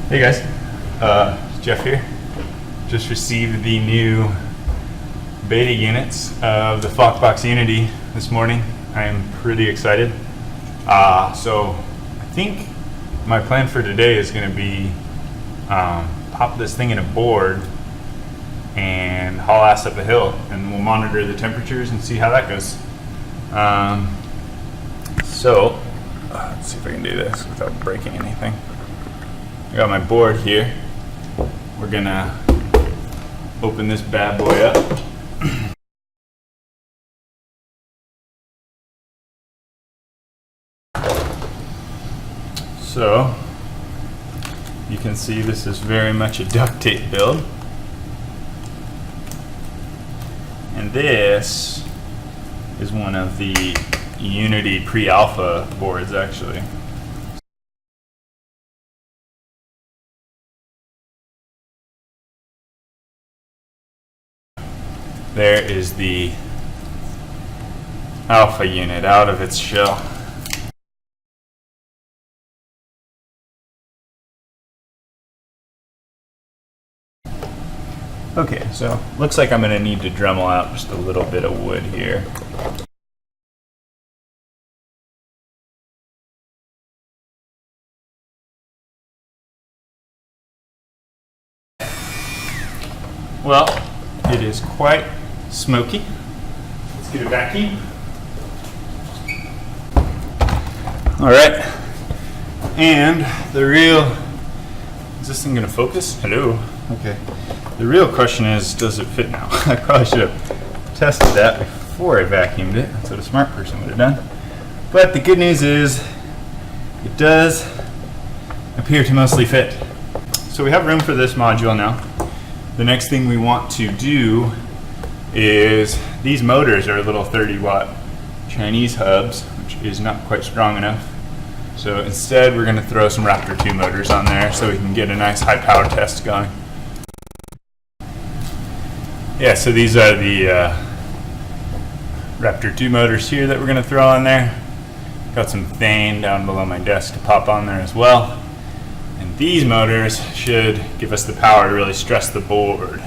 Hey guys, Jeff here. Just received the new beta units of the FOCBOX Unity this morning. I am pretty excited. So I think my plan for today is going to be pop this thing in a board and haul ass up a hill, and we'll monitor the temperatures and see how that goes. So let's see if I can do this without breaking anything. I got my board here. We're gonna open this bad boy up. So you can see this is very much a duct tape build. And this is one of the Unity pre-alpha boards actually. There is the alpha unit out of its shell. Okay, so looks like I'm going to need to Dremel out just a little bit of wood here. Well, it is quite smoky. Let's get a vacuum. All right, and the real, is this thing gonna focus? Hello, okay. The real question is, does it fit now? I probably should have tested that before I vacuumed it. That's what a smart person would have done. But the good news is, it does appear to mostly fit. So we have room for this module now. The next thing we want to do is, these motors are little 30-watt Chinese hubs, which is not quite strong enough. So instead we're going to throw some Raptor 2 motors on there so we can get a nice high power test going. Yeah, so these are the Raptor 2 motors here that we're going to throw on there. Got some Thane down below my desk to pop on there as well. And these motors should give us the power to really stress the board.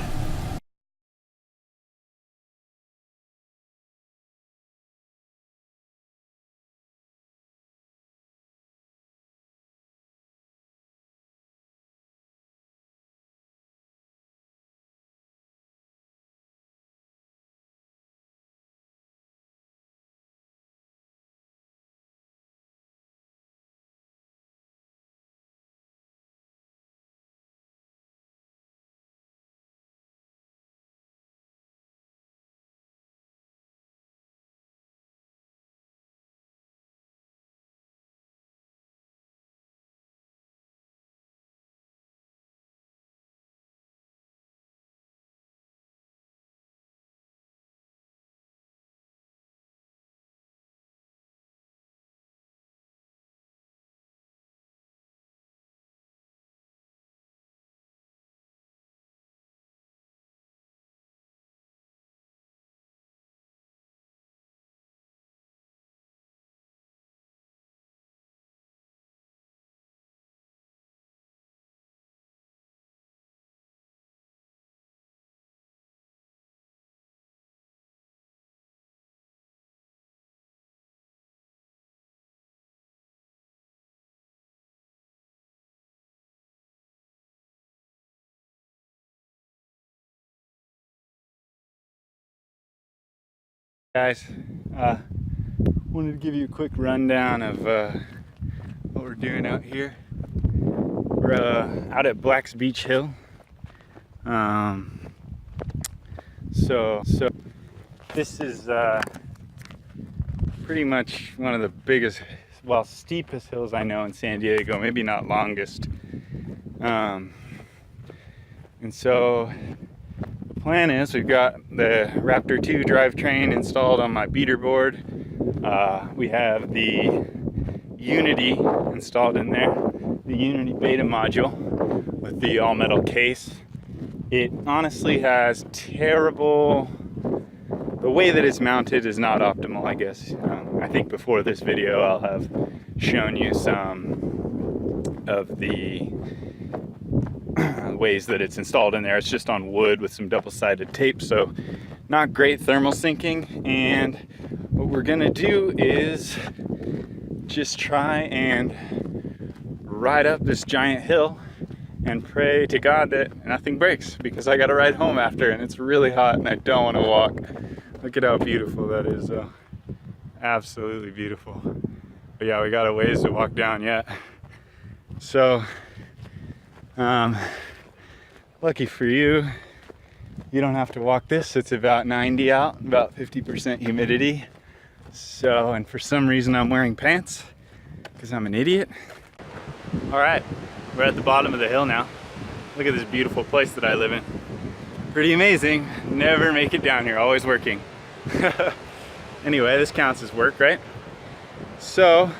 Guys, wanted to give you a quick rundown of what we're doing out here. We're out at Black's Beach Hill. So this is pretty much one of the biggest, well, steepest hills I know in San Diego, maybe not longest. And so the plan is, we've got the Raptor 2 drivetrain installed on my beater board. We have the Unity installed in there, the Unity beta module with the all metal case. It honestly has terrible, the way that it's mounted is not optimal, I guess. I think before this video I'll have shown you some of the ways that it's installed in there. It's just on wood with some double-sided tape, so not great thermal sinking. And what we're gonna do is just try and ride up this giant hill and pray to God that nothing breaks, because I gotta ride home after and it's really hot and I don't want to walk. Look at how beautiful that is though. Absolutely beautiful. But yeah, we got a ways to walk down yet. So lucky for you, you don't have to walk this. It's about 90 out, about 50% humidity. So, and for some reason I'm wearing pants because I'm an idiot. All right, we're at the bottom of the hill now. Look at this beautiful place that I live in. Pretty amazing. Never make it down here, always working. Anyway, this counts as work, right? So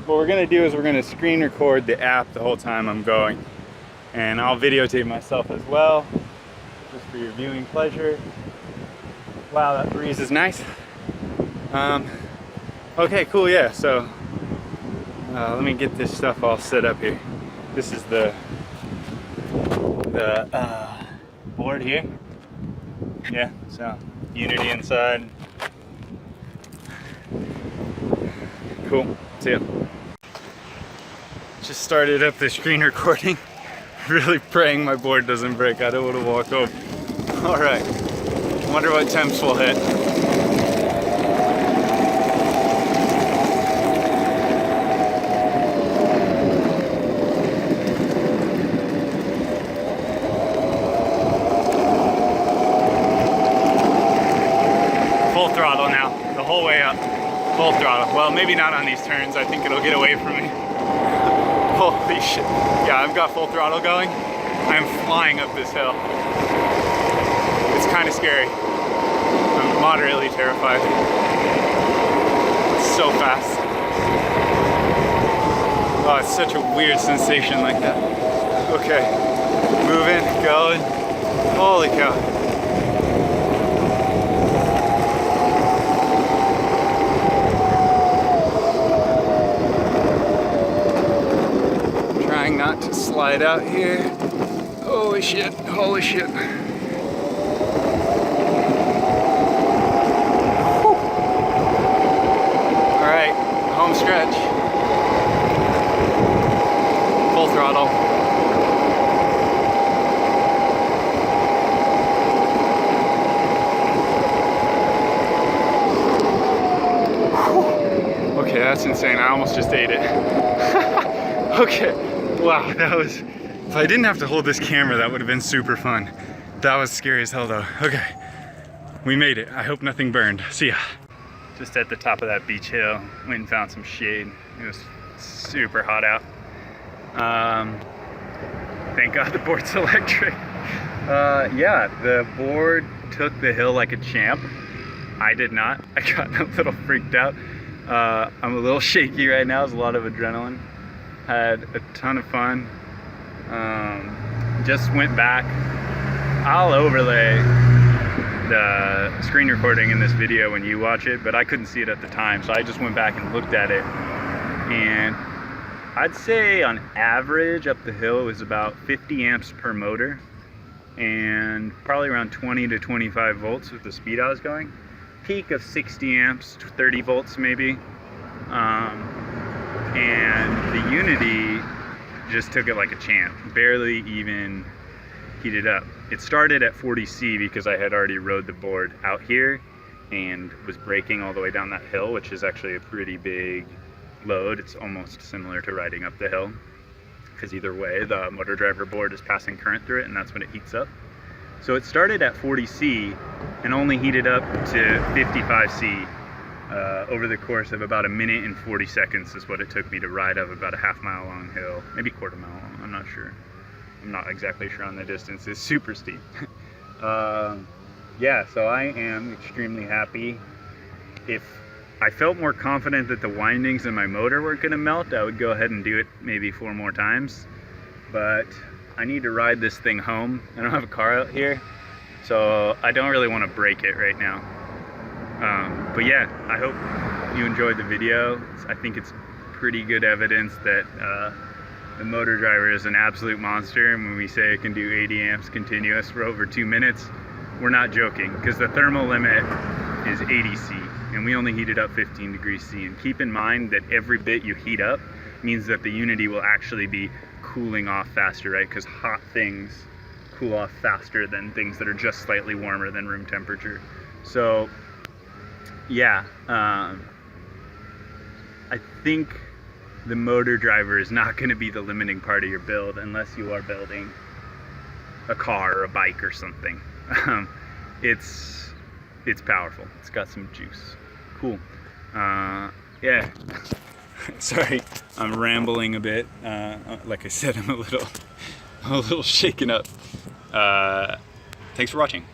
what we're gonna do is we're gonna screen record the app the whole time I'm going. And I'll videotape myself as well, just for your viewing pleasure. Wow, that breeze is nice. Okay, cool, yeah, so let me get this stuff all set up here. This is the board here. Yeah, so Unity inside. Cool, see ya. Just started up the screen recording. Really praying my board doesn't break. I don't want to walk over. All right, wonder what temps we'll hit. Full throttle now, the whole way up. Full throttle. Well, maybe not on these turns. I think it'll get away from me. Holy shit. Yeah, I've got full throttle going. I'm flying up this hill. It's kind of scary. I'm moderately terrified. It's so fast. Oh, it's such a weird sensation like that. Okay, moving, going. Holy cow. Not to slide out here. Holy shit, holy shit. Whew. All right, home stretch. Full throttle. Whew. Okay, that's insane. I almost just ate it. Okay. Wow, that was, if I didn't have to hold this camera, that would have been super fun. That was scary as hell though. Okay, we made it. I hope nothing burned. See ya. Just at the top of that beach hill, went and found some shade. It was super hot out. Thank God the board's electric. Yeah, the board took the hill like a champ. I did not. I got a little freaked out. I'm a little shaky right now. There's a lot of adrenaline. Had a ton of fun. Just went back. I'll overlay the screen recording in this video when you watch it, but I couldn't see it at the time, so I just went back and looked at it. And I'd say on average up the hill it was about 50 amps per motor and probably around 20 to 25 volts with the speed I was going. Peak of 60 amps, 30 volts maybe. And the Unity just took it like a champ, barely even heated up. It started at 40C because I had already rode the board out here and was braking all the way down that hill, which is actually a pretty big load. It's almost similar to riding up the hill because either way the motor driver board is passing current through it and that's when it heats up. So it started at 40C and only heated up to 55C. Over the course of about 1 minute and 40 seconds is what it took me to ride up about a half-mile long hill, maybe quarter mile long, I'm not sure. I'm not exactly sure on the distance, it's super steep. Yeah, so I am extremely happy. If I felt more confident that the windings in my motor weren't gonna melt, I would go ahead and do it maybe 4 more times. But I need to ride this thing home. I don't have a car out here, so I don't really want to break it right now. But yeah, I hope you enjoyed the video. I think it's pretty good evidence that The motor driver is an absolute monster, and when we say it can do 80 amps continuous for over 2 minutes, we're not joking, because the thermal limit is 80 C, and we only heat it up 15 degrees C. And keep in mind that every bit you heat up means that the unity will actually be cooling off faster, right? Because hot things cool off faster than things that are just slightly warmer than room temperature. So yeah, I think the motor driver is not going to be the limiting part of your build unless you are building a car or a bike or something. It's powerful. It's got some juice. Cool. Yeah. Sorry, I'm rambling a bit. Like I said, I'm a little shaken up. Thanks for watching.